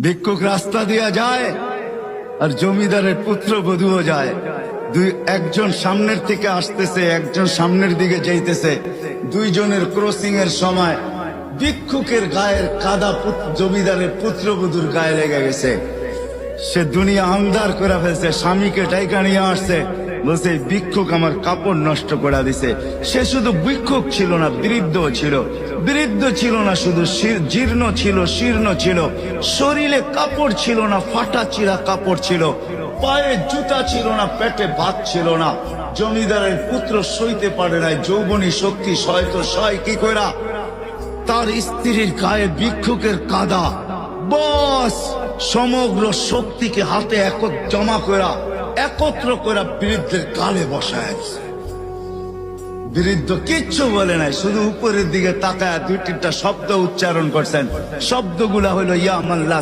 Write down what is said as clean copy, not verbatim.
ভিক্ষুক রাস্তা দিয়া যায় আর জমিদারের পুত্রবধূও যায়। একজন সামনের থেকে আসতেছে, একজন সামনের দিকে যাইতেছে। দুইজনের ক্রসিং এর সময় ভিক্ষুকের গায়ের কাদা জমিদারের পুত্রবধূর গায়ে লেগে গেছে। সে দুনিয়া আন্ধার করে ফেলছে, স্বামীকে ডাইকা নিয়ে আসছে, বলছে ভিক্ষুক আমার কাপড় নষ্ট করে দিছে। সে শুধু ভিক্ষুক ছিল না, বৃদ্ধ ছিল। বৃদ্ধ ছিল না শুধু, জীর্ণ ছিল, শীর্ণ ছিল। শরীরে কাপড় ছিল না, ফাটা চিরা কাপড় ছিল। পায়ে জুতা ছিল না, পেটে ভাত ছিল না। জমিদারের পুত্র সইতে পারে নাই, যৌবনী শক্তি সয় তো সয় কি কইরা তার স্ত্রীর গায়ে ভিক্ষুকের কাদা। বস সমগ্র শক্তিকে হাতে জমা করা, একত্র করা বৃদ্ধের গালে বসায়। বৃদ্ধ কিচ্ছু বলে নাই, শুধু উপরের দিকে তাকায় দুই তিনটা শব্দ উচ্চারণ করছেন। শব্দগুলা হলো ইয়া আল্লাহ